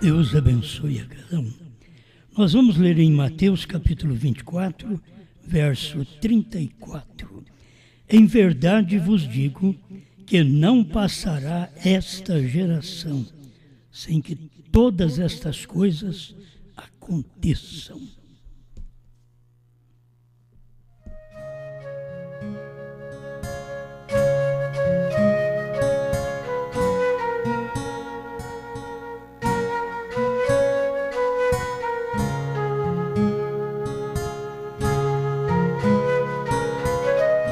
Deus abençoe a cada um. Nós vamos ler em Mateus capítulo 24, verso 34. Em verdade vos digo que não passará esta geração sem que todas estas coisas aconteçam.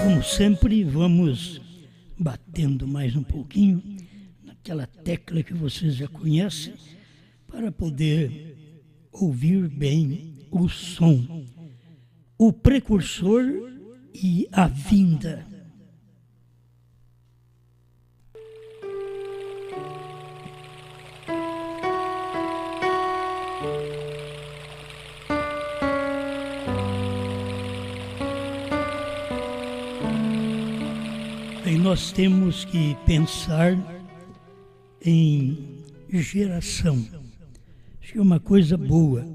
Como sempre, vamos batendo mais um pouquinho naquela tecla que vocês já conhecem, para poder ouvir bem o som, o precursor e a vinda. E nós temos que pensar em geração. Acho que é uma coisa boa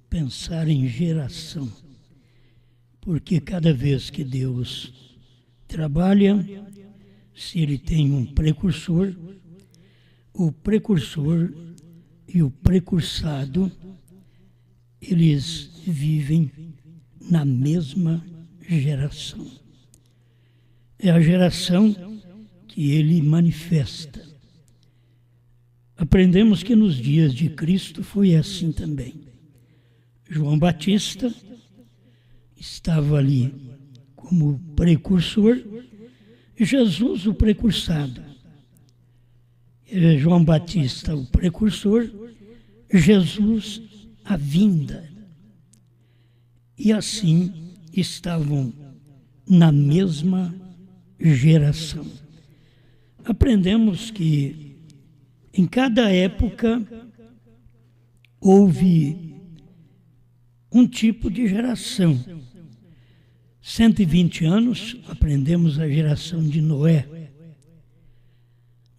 pensar em geração, porque cada vez que Deus trabalha, se Ele tem um precursor, o precursor e o precursado, eles vivem na mesma geração. É a geração que Ele manifesta. Aprendemos que nos dias de Cristo foi assim também. João Batista estava ali como precursor, Jesus o precursado. João Batista o precursor, Jesus a vinda. E assim estavam na mesma geração. Aprendemos que em cada época houve um tipo de geração. 120 anos, aprendemos a geração de Noé.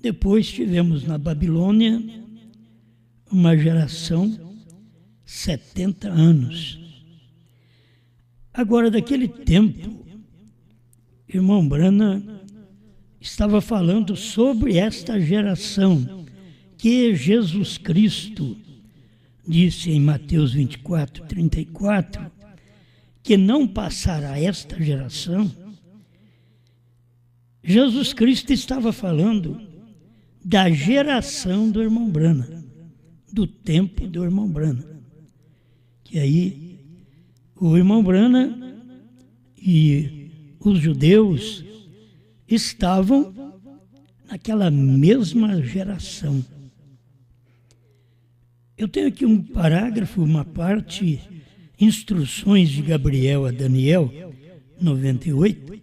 Depois tivemos na Babilônia uma geração 70 anos. Agora, daquele tempo, irmão Branham estava falando sobre esta geração que Jesus Cristo disse em Mateus 24, 34, que não passará esta geração. Jesus Cristo estava falando da geração do irmão Branham, do tempo do irmão Branham. Que aí o irmão Branham e os judeus estavam naquela mesma geração. Eu tenho aqui um parágrafo, uma parte, Instruções de Gabriel a Daniel, 98,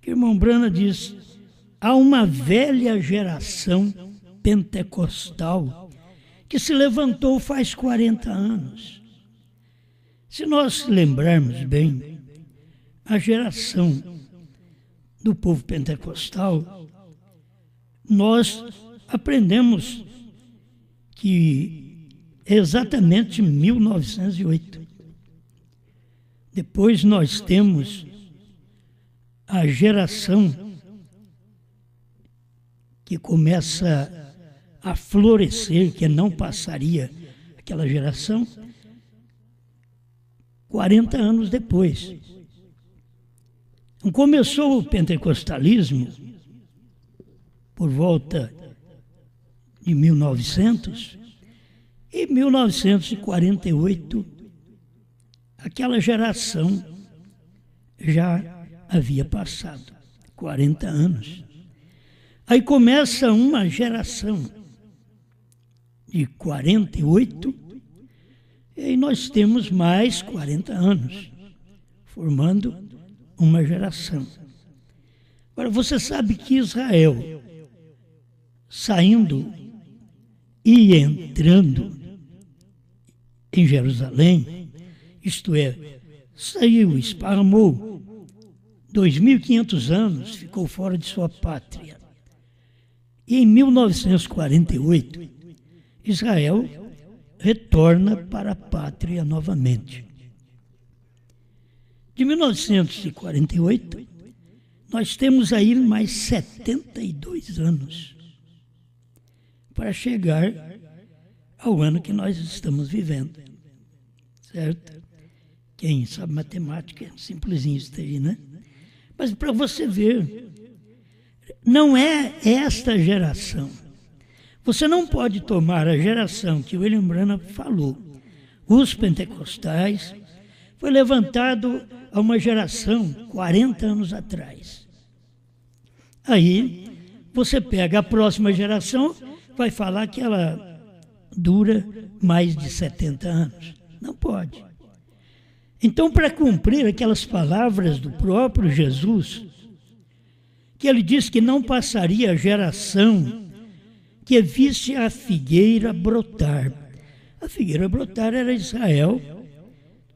que o irmão Branham diz: há uma velha geração pentecostal que se levantou faz 40 anos. Se nós lembrarmos bem, a geração do povo pentecostal, nós aprendemos que exatamente 1908. Depois nós temos a geração que começa a florescer, que não passaria aquela geração, 40 anos depois. Começou o pentecostalismo por volta de 1900, e em 1948, aquela geração já havia passado 40 anos. Aí começa uma geração de 48, e aí nós temos mais 40 anos, formando uma geração. Agora, você sabe que Israel, saindo e entrando em Jerusalém, isto é, saiu, esparramou, 2.500 anos ficou fora de sua pátria. E em 1948, Israel retorna para a pátria novamente. De 1948, nós temos aí mais 72 anos para chegar ao ano que nós estamos vivendo, certo? Quem sabe matemática é simplesinho isso aí, né? Mas para você ver, não é esta geração. Você não pode tomar a geração que William Branham falou, os pentecostais, foi levantado a uma geração 40 anos atrás. Aí, você pega a próxima geração, vai falar que ela dura mais de 70 anos. Não pode. Então, para cumprir aquelas palavras do próprio Jesus, que ele disse que não passaria a geração que visse a figueira brotar. A figueira brotar era Israel,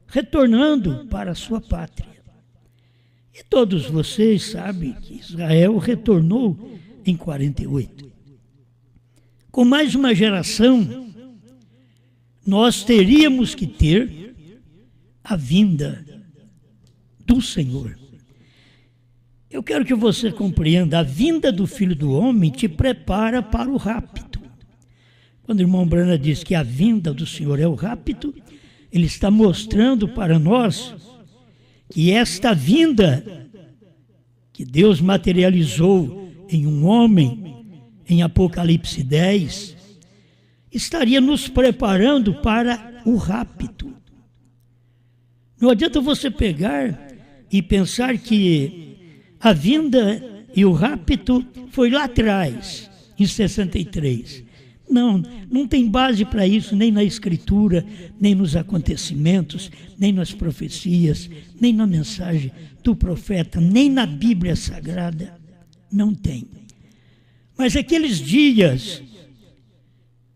retornando para a sua pátria. E todos vocês sabem que Israel retornou em 48. Com mais uma geração, nós teríamos que ter a vinda do Senhor. Eu quero que você compreenda, a vinda do Filho do Homem te prepara para o rapto. Quando o irmão Branham diz que a vinda do Senhor é o rapto, ele está mostrando para nós que esta vinda que Deus materializou em um homem, em Apocalipse 10, estaria nos preparando para o rapto. Não adianta você pegar e pensar que a vinda e o rapto foi lá atrás, em 63. Não tem base para isso, nem na Escritura, nem nos acontecimentos, nem nas profecias, nem na mensagem do profeta, nem na Bíblia Sagrada. Não tem. Mas aqueles dias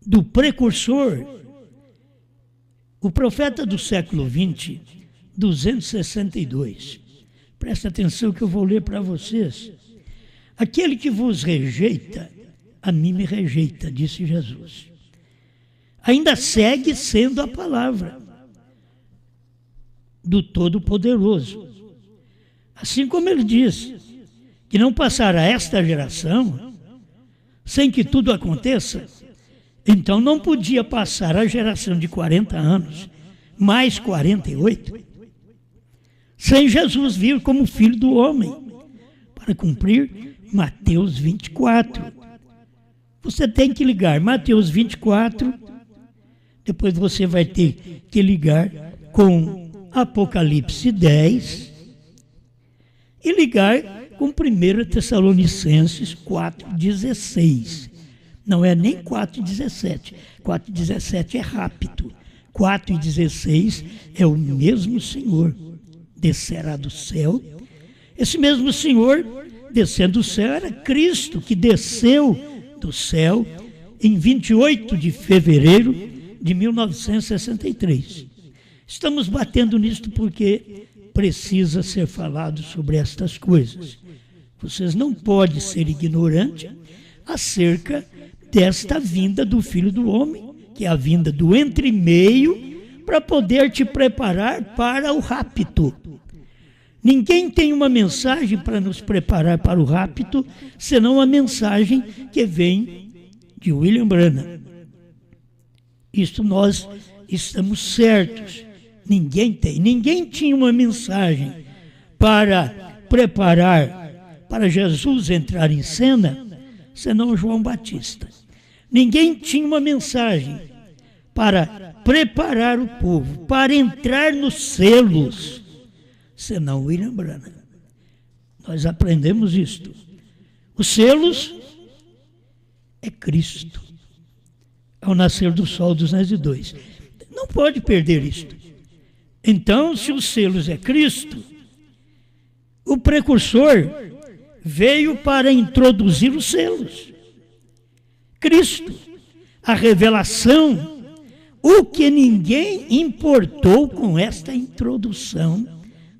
do precursor, o profeta do século 20, 262, presta atenção que eu vou ler para vocês. Aquele que vos rejeita, a mim me rejeita, disse Jesus. Ainda segue sendo a palavra do Todo-Poderoso. Assim como ele diz que não passará esta geração sem que tudo aconteça, então não podia passar a geração de 40 anos, mais 48, sem Jesus vir como Filho do Homem, para cumprir Mateus 24. Você tem que ligar Mateus 24, depois você vai ter que ligar com Apocalipse 10 e ligar com 1 Tessalonicenses 4,16. Não é nem 4,17. 4,17 é rápido. 4,16 é o mesmo Senhor descerá do céu. Esse mesmo Senhor descendo do céu era Cristo, que desceu do céu em 28 de fevereiro de 1963. Estamos batendo nisto porque precisa ser falado sobre estas coisas. Vocês não podem ser ignorantes acerca desta vinda do Filho do Homem, que é a vinda do entremeio, para poder te preparar para o rapto. Ninguém tem uma mensagem para nos preparar para o rapto, senão a mensagem que vem de William Branham. Isto nós estamos certos. Ninguém tem. Ninguém tinha uma mensagem para preparar para Jesus entrar em cena, senão João Batista. Ninguém tinha uma mensagem para preparar o povo, para entrar nos selos, senão William Branham. Nós aprendemos isto. Os selos é Cristo. Ao nascer do sol 202. Não pode perder isto. Então, se os selos é Cristo, o precursor veio para introduzir os selos. Cristo, a revelação, o que ninguém importou com esta introdução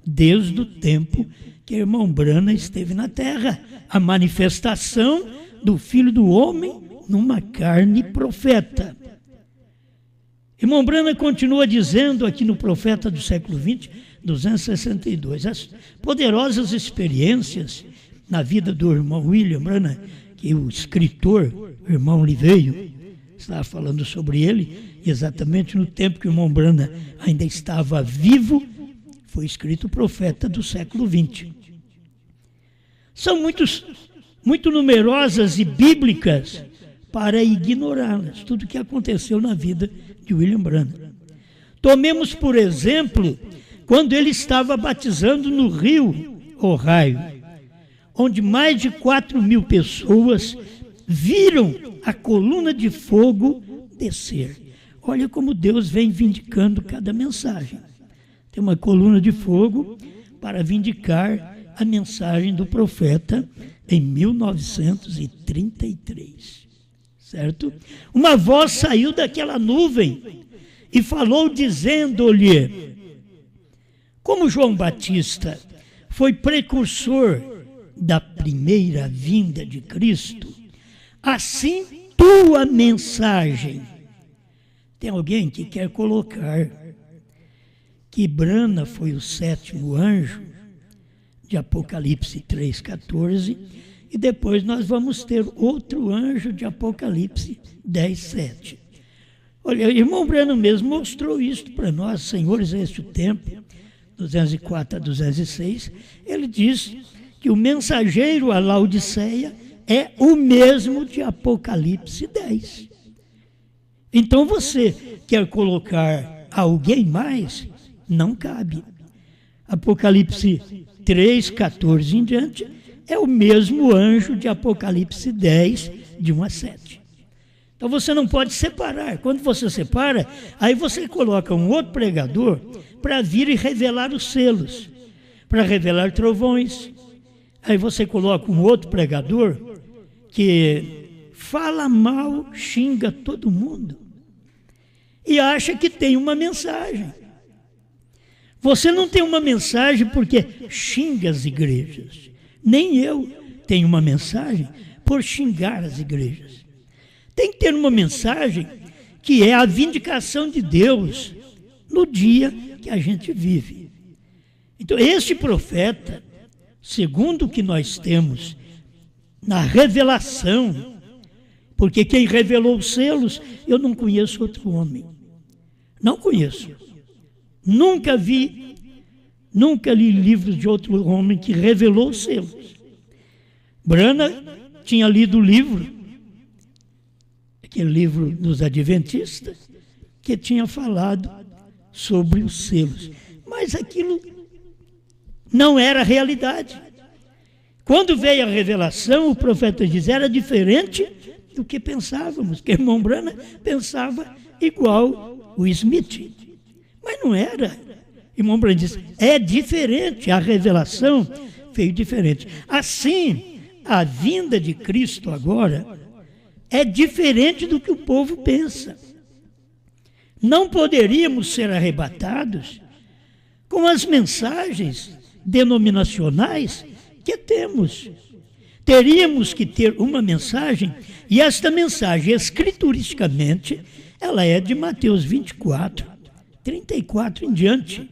desde o tempo que o irmão Branham esteve na terra, a manifestação do Filho do Homem numa carne profeta. Irmão Branham continua dizendo aqui no Profeta do século XX, 262, as poderosas experiências na vida do irmão William Branham, que o escritor, o irmão Liveio, estava falando sobre ele, exatamente no tempo que o irmão Branham ainda estava vivo, foi escrito o Profeta do século XX. São muito numerosas e bíblicas para ignorá-las, tudo o que aconteceu na vida de William Branham. Tomemos, por exemplo, quando ele estava batizando no rio Ohio, onde mais de 4.000 pessoas viram a coluna de fogo descer. Olha como Deus vem vindicando cada mensagem. Tem uma coluna de fogo para vindicar a mensagem do profeta em 1933. Certo? Uma voz saiu daquela nuvem e falou dizendo-lhe: como João Batista foi precursor da primeira vinda de Cristo, assim tua mensagem. Tem alguém que quer colocar que Branham foi o 7º anjo de Apocalipse 3,14, e depois nós vamos ter outro anjo de Apocalipse 10,7. Olha, o irmão Branham mesmo mostrou isso para nós, Senhores, este o tempo, 204 a 206, ele diz que o mensageiro a Laodiceia é o mesmo de Apocalipse 10. Então você quer colocar alguém mais? Não cabe. Apocalipse 3,14 em diante é o mesmo anjo de Apocalipse 10, de 1 a 7. Então você não pode separar. Quando você separa, aí você coloca um outro pregador para vir e revelar os selos, para revelar trovões. Aí você coloca um outro pregador que fala mal, xinga todo mundo e acha que tem uma mensagem. Você não tem uma mensagem porque xinga as igrejas. Nem eu tenho uma mensagem por xingar as igrejas. Tem que ter uma mensagem que é a vindicação de Deus no dia que a gente vive. Então, este profeta, segundo o que nós temos na revelação, porque quem revelou os selos, eu não conheço outro homem. Não conheço. Nunca li livros de outro homem que revelou os selos. Branham tinha lido o livro, aquele livro dos Adventistas, que tinha falado sobre os selos. Mas aquilo não era realidade. Quando veio a revelação, o profeta diz, era diferente do que pensávamos, que o irmão Branham pensava igual o Smith. Mas não era. Irmão Branham diz, é diferente, a revelação veio diferente. Assim, a vinda de Cristo agora é diferente do que o povo pensa. Não poderíamos ser arrebatados com as mensagens denominacionais que temos. Teríamos que ter uma mensagem, e esta mensagem, escrituristicamente, ela é de Mateus 24, 34 em diante.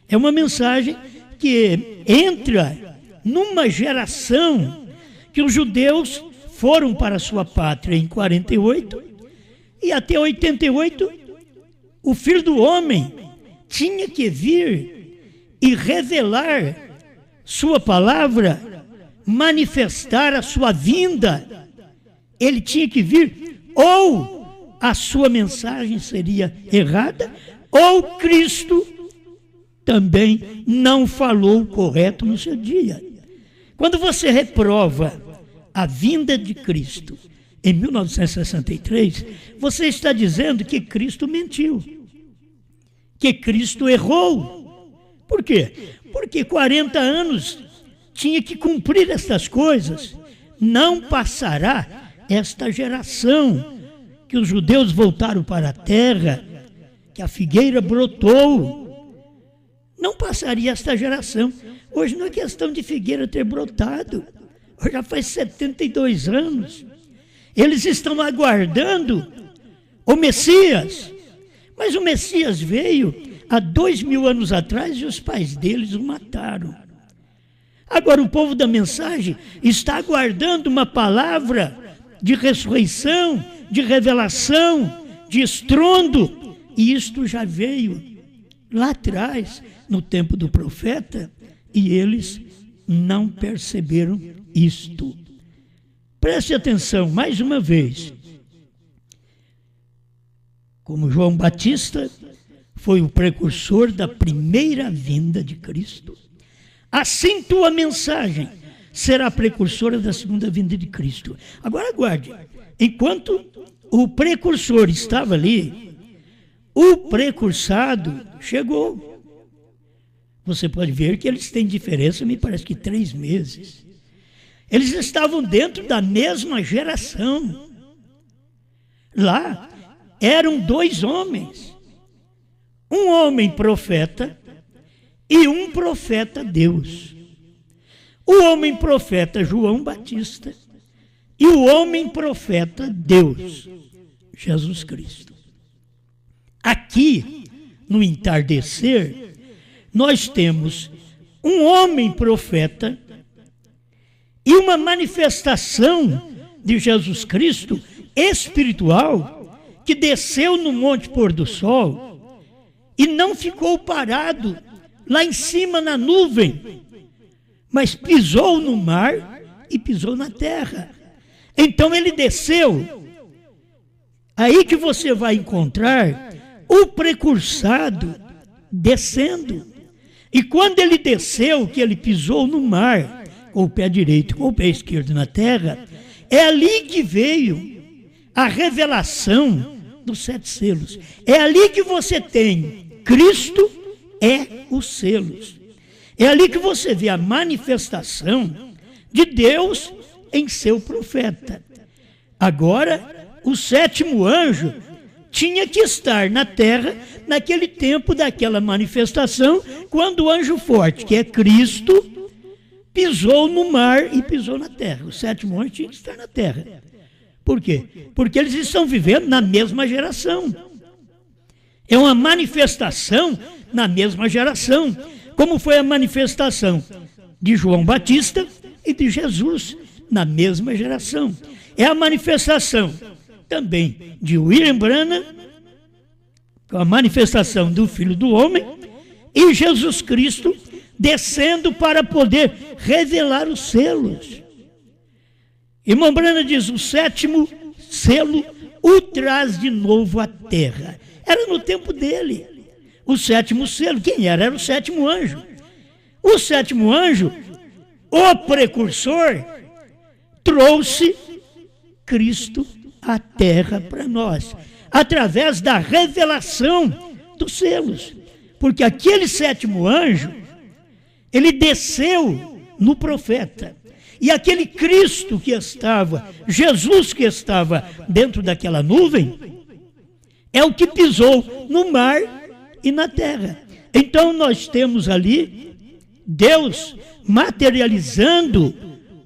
É uma mensagem que entra numa geração que os judeus foram para a sua pátria em 48 e até 88 o Filho do Homem tinha que vir e revelar sua palavra, manifestar a sua vinda. Ele tinha que vir, ou a sua mensagem seria errada, ou Cristo também não falou correto no seu dia. Quando você reprova a vinda de Cristo em 1963, você está dizendo que Cristo mentiu, que Cristo errou. Por quê? Porque 40 anos tinha que cumprir estas coisas. Não passará esta geração que os judeus voltaram para a terra, que a figueira brotou. Não passaria esta geração. Hoje não é questão de figueira ter brotado. Hoje já faz 72 anos. Eles estão aguardando o Messias. Mas o Messias veio há 2000 anos atrás e os pais deles o mataram. Agora o povo da mensagem está aguardando uma palavra de ressurreição, de revelação, de estrondo. E isto já veio lá atrás, no tempo do profeta, e eles não perceberam isto. Preste atenção, mais uma vez. Como João Batista foi o precursor da primeira vinda de Cristo, assim tua mensagem será precursora da segunda vinda de Cristo. Agora aguarde, enquanto o precursor estava ali, o precursado chegou. Você pode ver que eles têm diferença, me parece que 3 meses. Eles estavam dentro da mesma geração. Lá eram 2 homens. Um homem profeta e um profeta Deus. O homem profeta João Batista e o homem profeta Deus, Jesus Cristo. Aqui, no entardecer, nós temos um homem profeta e uma manifestação de Jesus Cristo espiritual que desceu no Monte Pôr do Sol e não ficou parado lá em cima na nuvem, mas pisou no mar e pisou na terra. Então ele desceu. Aí que você vai encontrar o precursado descendo. E quando ele desceu, que ele pisou no mar, com o pé direito, com o pé esquerdo na terra, é ali que veio a revelação dos 7 selos. É ali que você tem Cristo é os selos. É ali que você vê a manifestação de Deus em seu profeta. Agora, o 7º anjo tinha que estar na terra naquele tempo daquela manifestação, quando o anjo forte, que é Cristo, pisou no mar e pisou na terra. O 7º anjo tinha que estar na terra. Por quê? Porque eles estão vivendo na mesma geração. É uma manifestação na mesma geração, como foi a manifestação de João Batista e de Jesus na mesma geração. É a manifestação também de William Branham, com a manifestação do Filho do Homem, e Jesus Cristo descendo para poder revelar os selos. Irmão Branham diz, o 7º selo o traz de novo à terra. Era no tempo dele. O 7º selo, quem era? Era o 7º anjo. O 7º anjo, o precursor, trouxe Cristo à terra para nós, através da revelação dos selos. Porque aquele 7º anjo, ele desceu no profeta. E aquele Cristo que estava, Jesus que estava dentro daquela nuvem, é o que pisou no mar e na terra. Então nós temos ali Deus materializando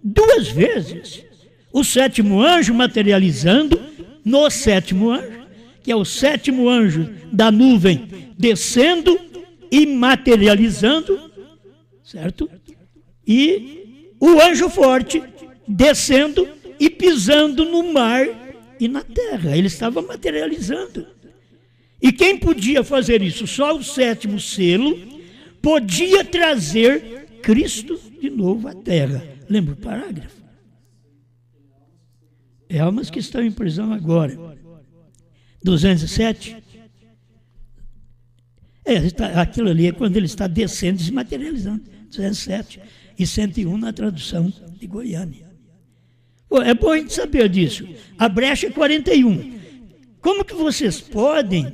2 vezes. O 7º anjo materializando no 7º anjo, que é o 7º anjo da nuvem descendo e materializando, certo? E o anjo forte descendo e pisando no mar e na terra. Ele estava materializando. E quem podia fazer isso? Só o 7º selo podia trazer Cristo de novo à terra. Lembra o parágrafo? É almas que estão em prisão agora. 207. Aquilo ali é quando ele está descendo e se materializando. 207. E 101 na tradução de Goiânia. Pô, é bom a gente saber disso. A brecha é 41. Como que vocês podem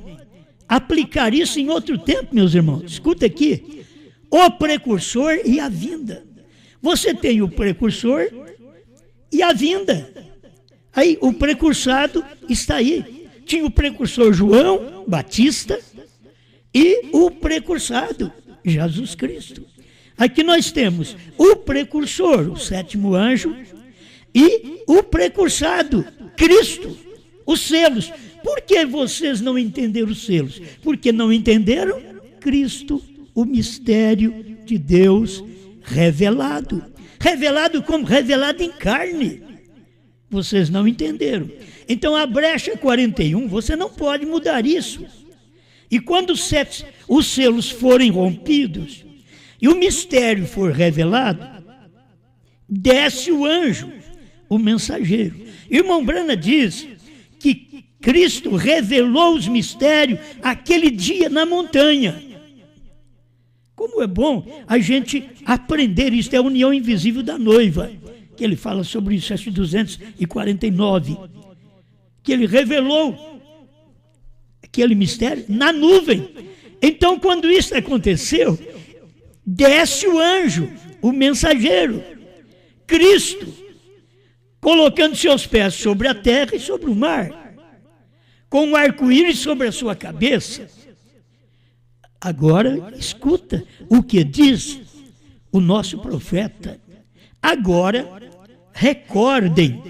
aplicar isso em outro tempo, meus irmãos? Escuta aqui. O precursor e a vinda. Você tem o precursor e a vinda. Aí o precursado está aí. Tinha o precursor João Batista e o precursado Jesus Cristo. Aqui nós temos o precursor, o 7º anjo, e o precursado, Cristo, os selos. Por que vocês não entenderam os selos? Porque não entenderam Cristo, o mistério de Deus revelado. Revelado como? Revelado em carne. Vocês não entenderam. Então a brecha 41, você não pode mudar isso. E quando os selos forem rompidos e o mistério for revelado, desce o anjo, o mensageiro. Irmão Brana diz que Cristo revelou os mistérios aquele dia na montanha. Como é bom a gente aprender isso, é a união invisível da noiva, que ele fala sobre isso, verso 249, que ele revelou aquele mistério na nuvem. Então, quando isso aconteceu, desce o anjo, o mensageiro, Cristo, colocando seus pés sobre a terra e sobre o mar, com um arco-íris sobre a sua cabeça. Agora, escuta o que diz o nosso profeta. Agora, recordem,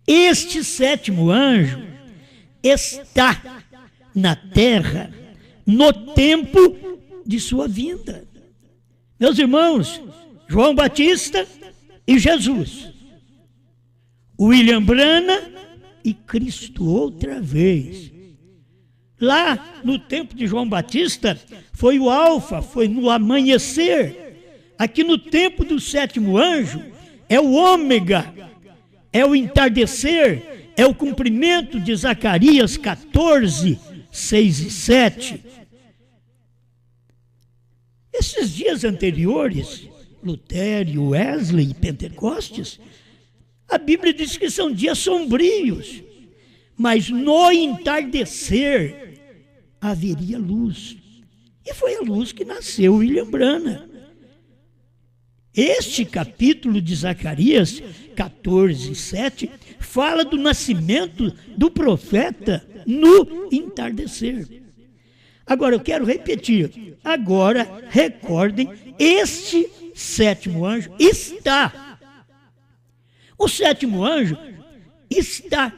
este sétimo anjo está na terra no tempo de sua vinda. Meus irmãos, João Batista e Jesus, William Brana e Cristo outra vez. Lá no tempo de João Batista foi o alfa, foi no amanhecer. Aqui no tempo do sétimo anjo é o ômega, é o entardecer, é o cumprimento de Zacarias 14, 6 e 7. Esses dias anteriores, Lutero, Wesley e Pentecostes, a Bíblia diz que são dias sombrios, mas no entardecer haveria luz. E foi a luz que nasceu William Brana. Este capítulo de Zacarias 14, 7 fala do nascimento do profeta no entardecer. Agora eu quero repetir. Agora recordem, este sétimo anjo está. O sétimo anjo está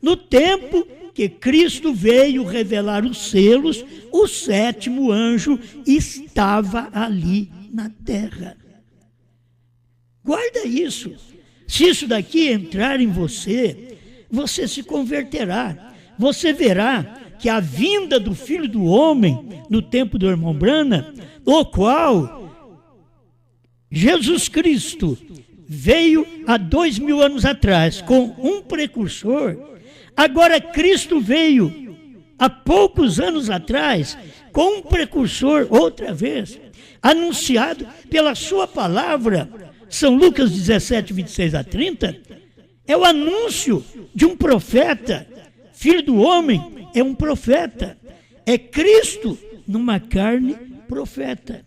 no tempo que Cristo veio revelar os selos. O sétimo anjo estava ali na terra. Guarda isso. Se isso daqui entrar em você, você se converterá. Você verá que a vinda do Filho do Homem, no tempo do irmão Brana, o qual Jesus Cristo veio há 2000 anos atrás com um precursor, agora Cristo veio há poucos anos atrás com um precursor outra vez, anunciado pela sua palavra. São Lucas 17, 26 a 30, é o anúncio de um profeta. Filho do homem é um profeta. É Cristo numa carne profeta.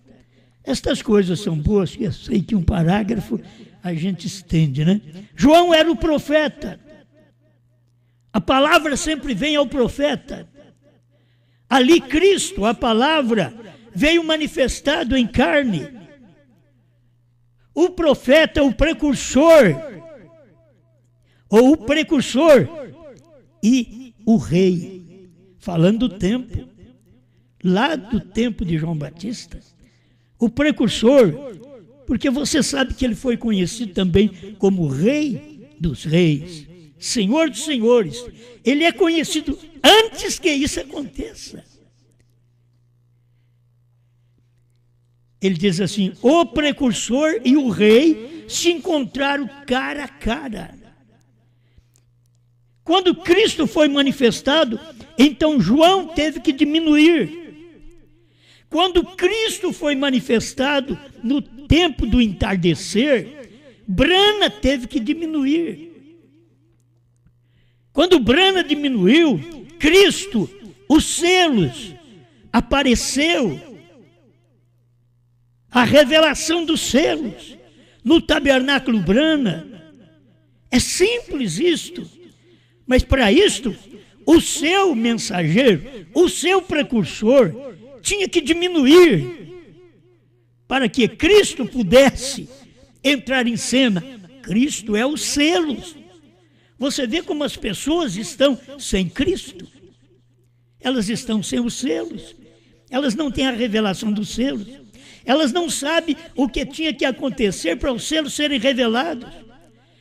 Estas coisas são boas, que eu sei que um parágrafo a gente estende, né? João era o profeta. A palavra sempre vem ao profeta. Ali Cristo, a palavra, veio manifestado em carne. O profeta, o precursor, ou o precursor e o rei, falando do tempo, lá do tempo de João Batista, o precursor, porque você sabe que ele foi conhecido também como Rei dos Reis, Senhor dos Senhores. Ele é conhecido antes que isso aconteça. Ele diz assim: o precursor e o rei se encontraram cara a cara. Quando Cristo foi manifestado, então João teve que diminuir. Quando Cristo foi manifestado no tempo do entardecer, Brana teve que diminuir. Quando Brana diminuiu, Cristo, os selos, apareceu. A revelação dos selos no tabernáculo Brana. É simples isto. Mas para isto, o seu mensageiro, o seu precursor, tinha que diminuir para que Cristo pudesse entrar em cena. Cristo é os selos. Você vê como as pessoas estão sem Cristo. Elas estão sem os selos. Elas não têm a revelação dos selos. Elas não sabem o que tinha que acontecer para os selos serem revelados.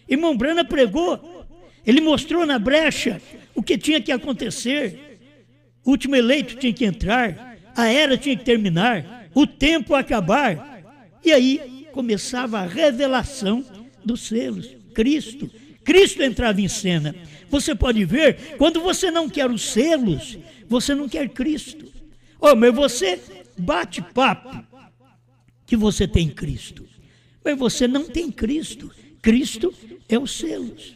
Irmão Branham pregou. Ele mostrou na brecha o que tinha que acontecer. O último eleito tinha que entrar. A era tinha que terminar. O tempo acabar. E aí começava a revelação dos selos. Cristo entrava em cena. Você pode ver, quando você não quer os selos, você não quer Cristo. Mas você bate papo que você tem Cristo. Mas você não tem Cristo. Cristo é os selos.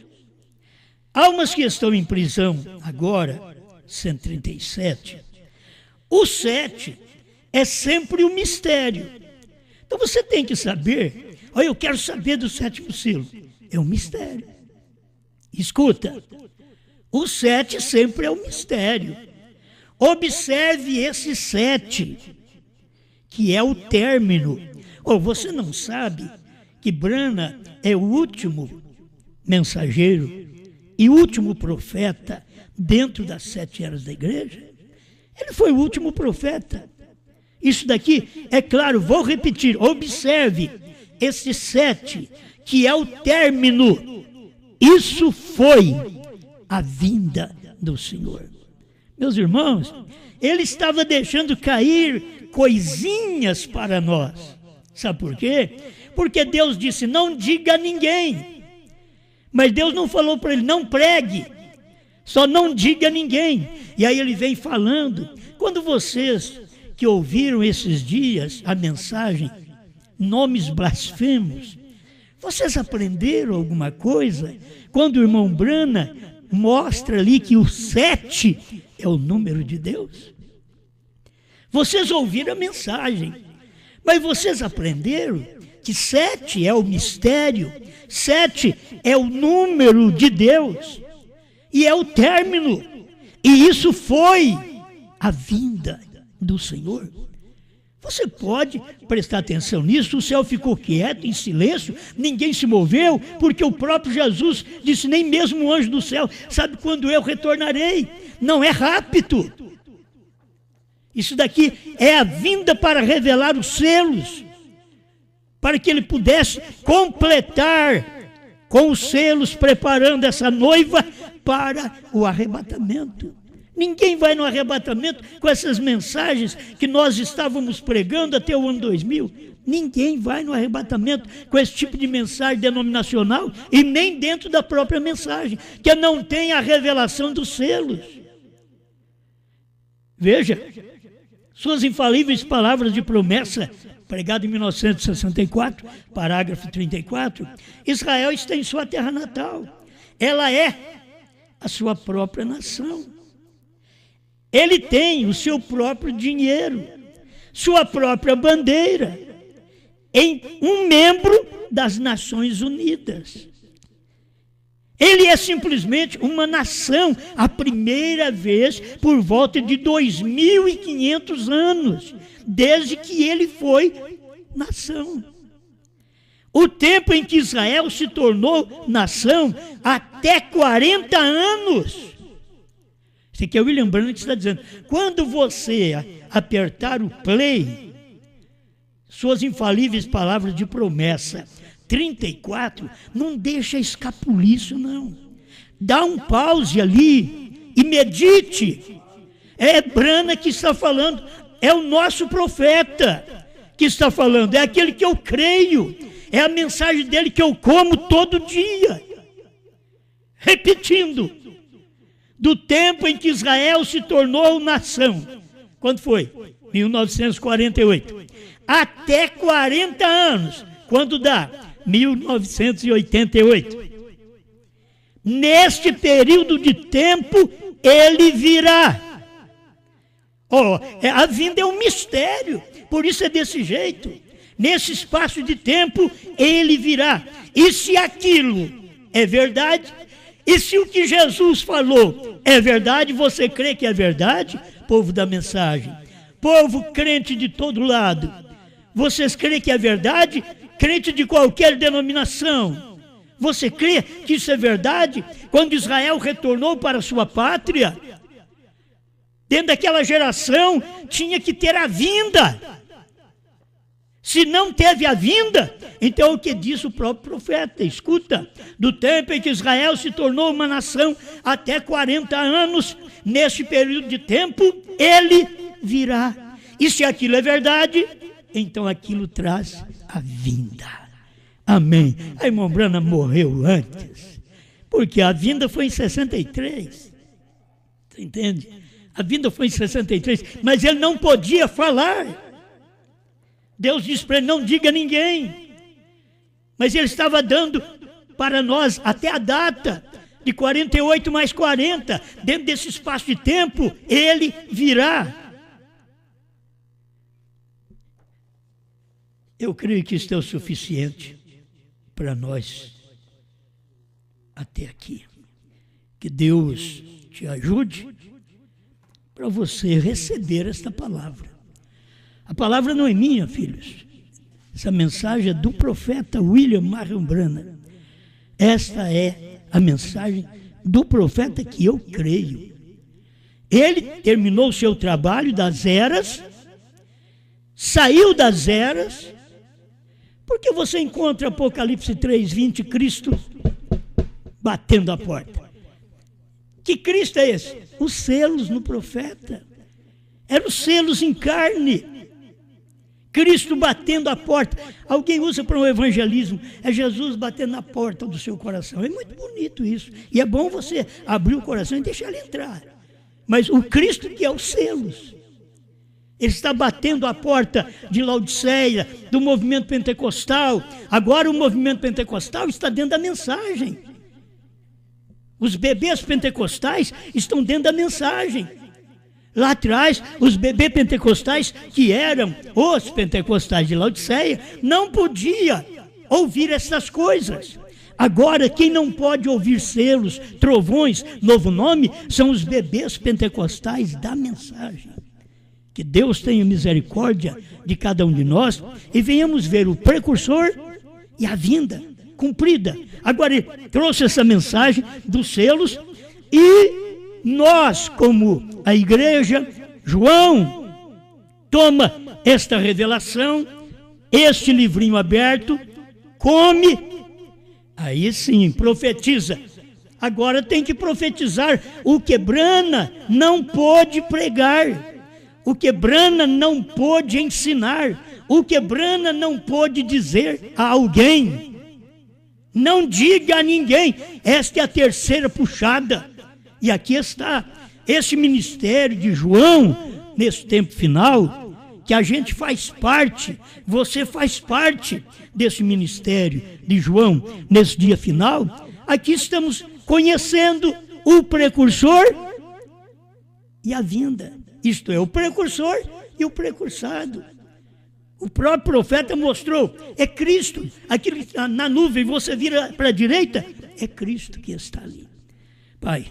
Almas que estão em prisão agora, 137. O 7 é sempre o mistério. Então você tem que saber, eu quero saber do 7º selo. É um mistério. Escuta, o 7 sempre é um mistério. Observe esse 7, que é o término. Você não sabe que Branham é o último mensageiro e último profeta dentro das 7 eras da igreja? Ele foi o último profeta. Isso daqui, é claro, vou repetir, observe esse 7, que é o término. Isso foi a vinda do Senhor. Meus irmãos, ele estava deixando cair coisinhas para nós. Sabe por quê? Porque Deus disse, não diga a ninguém. Mas Deus não falou para ele, não pregue. Só não diga a ninguém. E aí ele vem falando. Quando vocês que ouviram esses dias a mensagem, nomes blasfemos, vocês aprenderam alguma coisa? Quando o irmão Branham mostra ali que o 7 é o número de Deus. Vocês ouviram a mensagem, mas vocês aprenderam que 7 é o mistério, 7 é o número de Deus, e é o término, e isso foi a vinda do Senhor. Você pode prestar atenção nisso. O céu ficou quieto, em silêncio, ninguém se moveu, porque o próprio Jesus disse, nem mesmo o anjo do céu sabe quando eu retornarei. Não é rápido. Isso daqui é a vinda para revelar os selos, para que ele pudesse completar com os selos, preparando essa noiva para o arrebatamento. Ninguém vai no arrebatamento com essas mensagens que nós estávamos pregando até o ano 2000. Ninguém vai no arrebatamento com esse tipo de mensagem denominacional e nem dentro da própria mensagem, que não tem a revelação dos selos. Veja, suas infalíveis palavras de promessa, pregado em 1964, parágrafo 34, Israel está em sua terra natal. Ela é a sua própria nação. Ele tem o seu próprio dinheiro, sua própria bandeira, em um membro das Nações Unidas. Ele é simplesmente uma nação, a primeira vez por volta de 2.500 anos, desde que ele foi nação. O tempo em que Israel se tornou nação, até 40 anos. Isso aqui é o William Branham que está dizendo. Quando você apertar o play, suas infalíveis palavras de promessa, 34, não deixa escapulir isso não. Dá um pause ali e medite. É Branham que está falando, é o nosso profeta que está falando, é aquele que eu creio, é a mensagem dele que eu como todo dia. Repetindo, do tempo em que Israel se tornou nação, quando foi? 1948. Até 40 anos, quando dá? 1988. Neste período de tempo, ele virá. A vinda é um mistério, por isso é desse jeito. Nesse espaço de tempo, ele virá. E se aquilo é verdade, e se o que Jesus falou é verdade, você crê que é verdade? Povo da mensagem, povo crente de todo lado, vocês creem que é verdade? Crente de qualquer denominação, Você crê que isso é verdade? Quando Israel retornou para sua pátria, dentro daquela geração, tinha que ter a vinda. Se não teve a vinda, então o que diz o próprio profeta? Escuta, do tempo em que Israel se tornou uma nação, até 40 anos, neste período de tempo, ele virá. E se aquilo é verdade, então aquilo traz a vinda. Amém. A irmã Brana morreu antes, porque a vinda foi em 63. Você entende? A vinda foi em 63, mas ele não podia falar. Deus disse para ele, não diga a ninguém. Mas ele estava dando para nós até a data de 48 mais 40. Dentro desse espaço de tempo, ele virá. Eu creio que isso é o suficiente para nós até aqui. Que Deus te ajude para você receber esta palavra. A palavra não é minha, filhos. Essa mensagem é do profeta William Marion Branham. Esta é a mensagem do profeta que eu creio. Ele terminou o seu trabalho das eras, saiu das eras, porque você encontra Apocalipse 3:20, Cristo batendo a porta. Que Cristo é esse? Os selos no profeta. Eram os selos em carne. Cristo batendo a porta. Alguém usa para um evangelismo, é Jesus batendo na porta do seu coração. É muito bonito isso. E é bom você abrir o coração e deixar ele entrar. Mas o Cristo que é os selos. Ele está batendo a porta de Laodiceia, do movimento pentecostal. Agora o movimento pentecostal está dentro da mensagem. Os bebês pentecostais estão dentro da mensagem. Lá atrás, os bebês pentecostais, que eram os pentecostais de Laodiceia, não podiam ouvir essas coisas. Agora, quem não pode ouvir selos, trovões, novo nome, são os bebês pentecostais da mensagem. Que Deus tenha misericórdia de cada um de nós e venhamos ver o precursor e a vinda cumprida. Agora, ele trouxe essa mensagem dos selos e nós, como a igreja, João, toma esta revelação, este livrinho aberto, come, aí sim, profetiza. Agora tem que profetizar o que Branham não pôde pregar, o que Branham não pôde ensinar, o que Branham não pôde dizer a alguém. Não diga a ninguém, esta é a terceira puxada. E aqui está esse ministério de João, nesse tempo final, que a gente faz parte, você faz parte desse ministério de João, nesse dia final. Aqui estamos conhecendo o precursor e a vinda. Isto é, o precursor e o precursado. O próprio profeta mostrou, é Cristo. Aquilo que está na nuvem, você vira para a direita, é Cristo que está ali. Pai,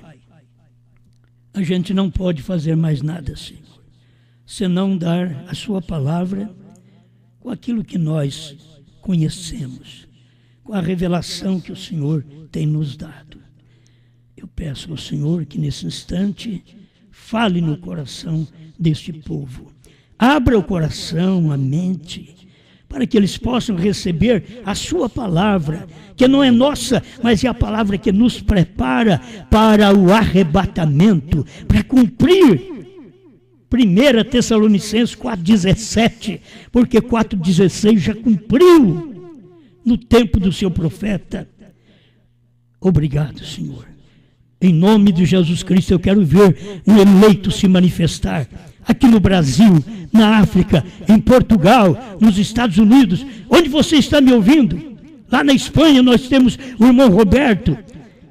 a gente não pode fazer mais nada, Senhor, senão dar a sua palavra com aquilo que nós conhecemos, com a revelação que o Senhor tem nos dado. Eu peço ao Senhor que nesse instante fale no coração deste povo. Abra o coração, a mente, para que eles possam receber a sua palavra, que não é nossa, mas é a palavra que nos prepara para o arrebatamento, para cumprir 1 Tessalonicenses 4,17, porque 4,16 já cumpriu no tempo do seu profeta. Obrigado, Senhor. Em nome de Jesus Cristo, eu quero ver um eleito se manifestar aqui no Brasil, na África, em Portugal, nos Estados Unidos, onde você está me ouvindo. Lá na Espanha nós temos o irmão Roberto,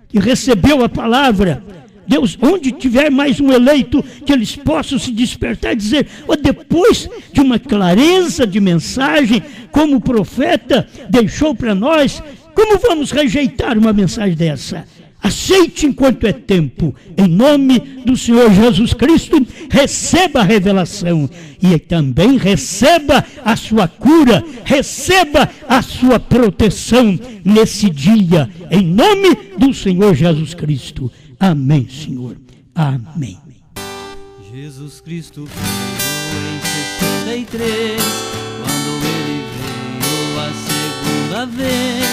que recebeu a palavra. Deus, onde tiver mais um eleito, que eles possam se despertar e dizer, depois de uma clareza de mensagem, como o profeta deixou para nós, como vamos rejeitar uma mensagem dessa? Aceite enquanto é tempo, em nome do Senhor Jesus Cristo, receba a revelação e também receba a sua cura, receba a sua proteção nesse dia, em nome do Senhor Jesus Cristo. Amém, Senhor. Amém. Jesus Cristo veio em 63, quando ele veio a segunda vez.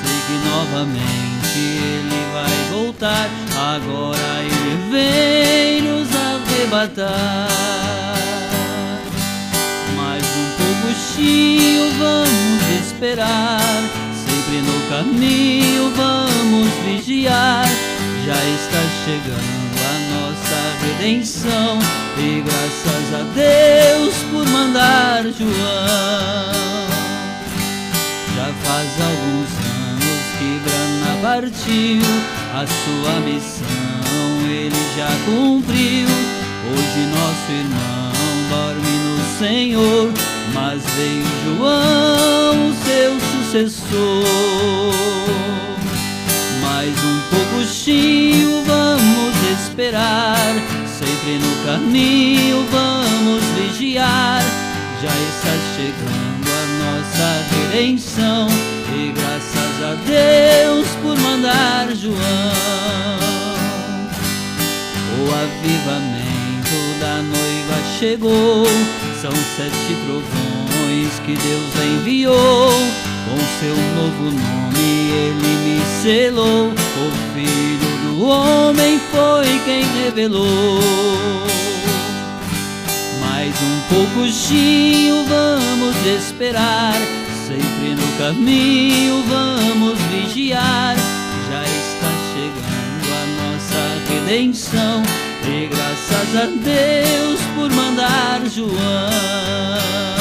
Sei que novamente ele vai voltar, agora ele vem nos arrebatar. Mais um pouquinho vamos esperar, sempre no caminho vamos vigiar. Já está chegando a nossa redenção, e graças a Deus por mandar João. Já faz alguns anos que Brana partiu, a sua missão ele já cumpriu. Hoje nosso irmão dorme no Senhor, mas veio João, o seu sucessor. Mais um pouquinho vamos esperar, sempre no caminho vamos vigiar. Já está chegando a nossa redenção, e graças a Deus por mandar João. O avivamento da noiva chegou, são 7 trovões que Deus enviou. Com seu novo nome ele me selou, o Filho do Homem foi quem revelou. Mais um pouquinho vamos esperar, sempre no caminho vamos vigiar. Já está chegando a nossa redenção, e graças a Deus por mandar João.